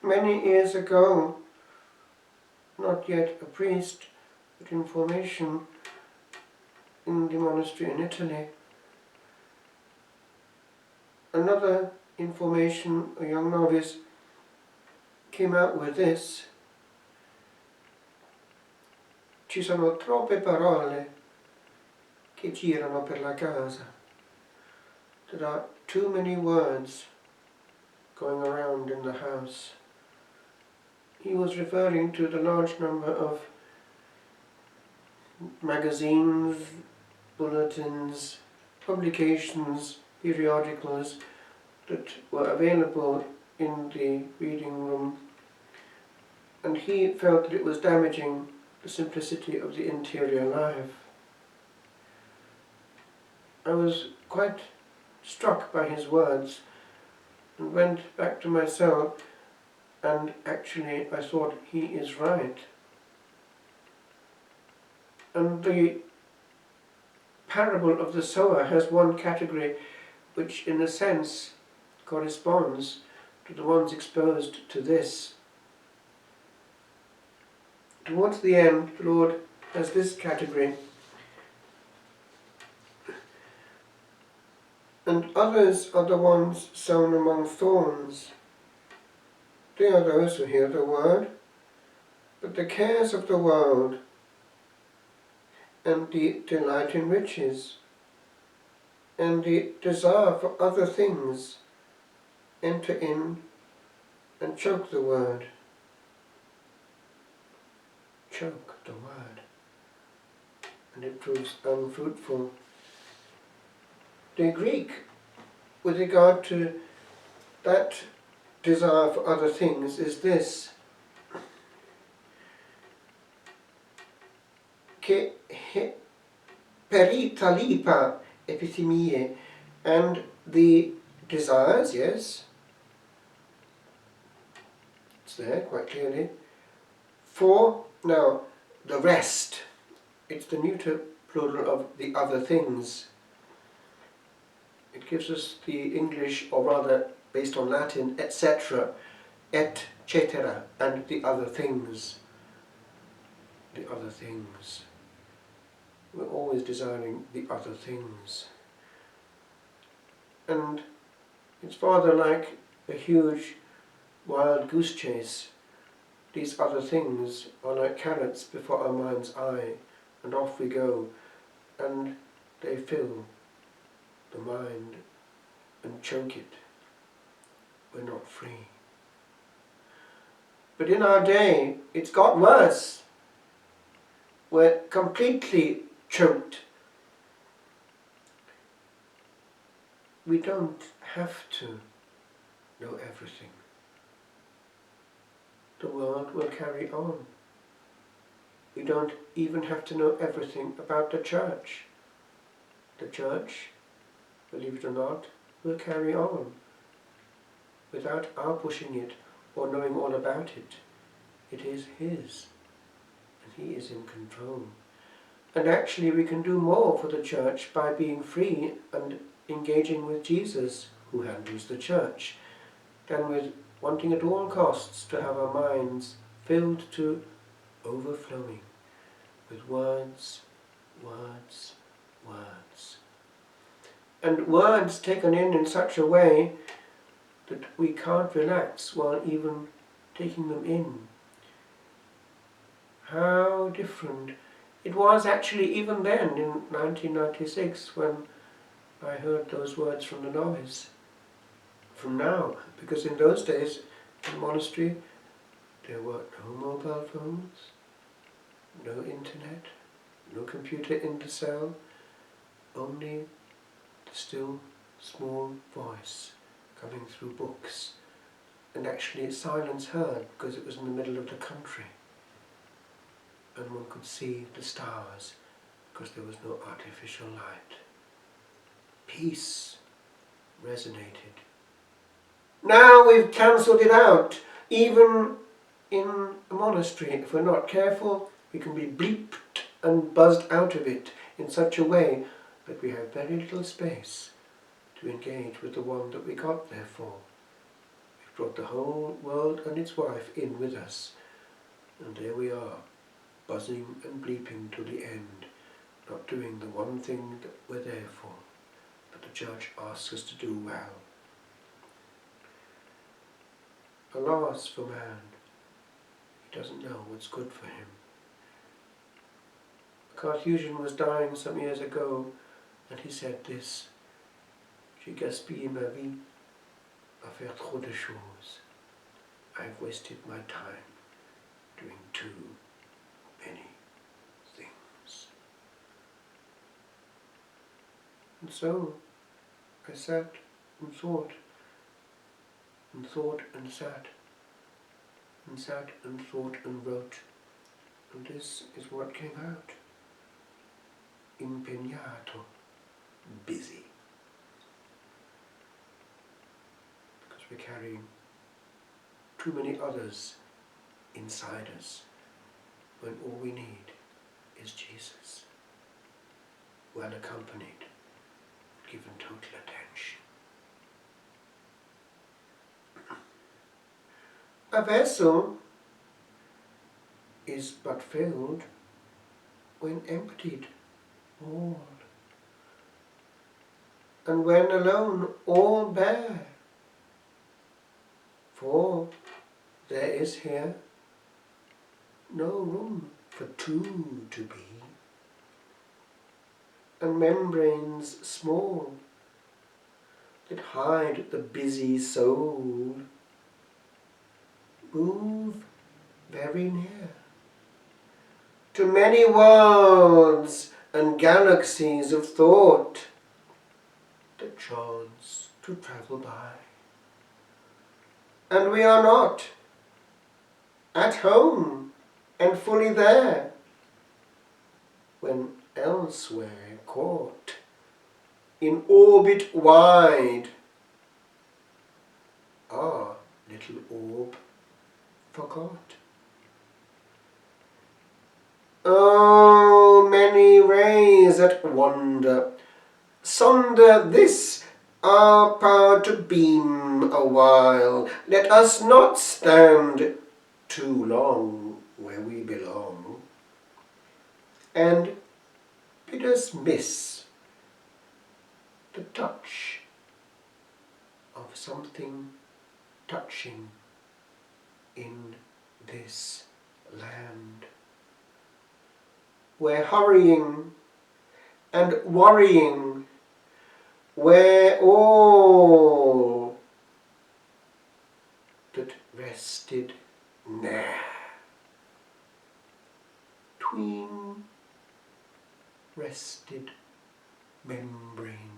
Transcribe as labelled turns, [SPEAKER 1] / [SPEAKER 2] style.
[SPEAKER 1] many years ago, not yet a priest, but in formation in the monastery in Italy, another information, a young novice, came out with this: ci sono troppe parole che girano per la casa. There are too many words going around in the house. He was referring to the large number of magazines, bulletins, publications, periodicals that were available in the reading room, and he felt that it was damaging the simplicity of the interior life. I was quite struck by his words and went back to my cell, and actually I thought he is right. And the parable of the sower has one category which in a sense corresponds to the ones exposed to this. Towards the end, the Lord has this category: and others are the ones sown among thorns. They are those who hear the word, but the cares of the world and the delight in riches and the desire for other things enter in and choke the word. Choke the word, and it proves unfruitful. The Greek, with regard to that desire for other things, is this: che perita lipa epithemie, and the desires, yes, it's there quite clearly, for, now, the rest. It's the neuter plural of the other things. It gives us the English, or rather based on Latin, etc., et cetera, and the other things. The other things. We're always desiring the other things. And it's rather like a huge wild goose chase. These other things are like carrots before our mind's eye, and off we go, and they fill the mind and choke it. We're not free. But in our day, it's got worse. We're completely choked. We don't have to know everything. The world will carry on. We don't even have to know everything about the church. The church, believe it or not, will carry on without our pushing it or knowing all about it. It is His, and He is in control. And actually we can do more for the church by being free and engaging with Jesus, who handles the church, than with wanting at all costs to have our minds filled to overflowing with words, words, words. And words taken in such a way that we can't relax while even taking them in. How different it was actually even then in 1996 when I heard those words from the novice. From now, because in those days in the monastery there were no mobile phones, no internet, no computer in the cell, only the still small voice coming through books, and actually silence heard because it was in the middle of the country, and one could see the stars because there was no artificial light. Peace resonated. Now we've cancelled it out. Even in a monastery, if we're not careful, we can be bleeped and buzzed out of it in such a way that we have very little space to engage with the one that we got there for. We've brought the whole world and its wife in with us. And there we are, buzzing and bleeping to the end, not doing the one thing that we're there for, but the judge asks us to do well. Alas for man, he doesn't know what's good for him. A Carthusian was dying some years ago, and he said this: "J'ai gaspillé ma vie à faire trop de choses. I've wasted my time doing too many things." And so I sat and thought, and thought and sat and thought and wrote, and this is what came out. Impegnato, busy. Because we're carrying too many others inside us, when all we need is Jesus, well accompanied, given total attention. A vessel is but filled when emptied all, and when alone all bare, for there is here no room for two to be, and membranes small that hide the busy soul move very near to many worlds and galaxies of thought that chance to travel by. And we are not at home and fully there, when elsewhere caught in orbit wide, our little orb forgot. Oh, many rays that wander, sonder this our power to beam a while. Let us not stand too long where we belong, and bid us miss the touch of something touching in this land, where hurrying and worrying, where all that rested ne'er, tween rested membrane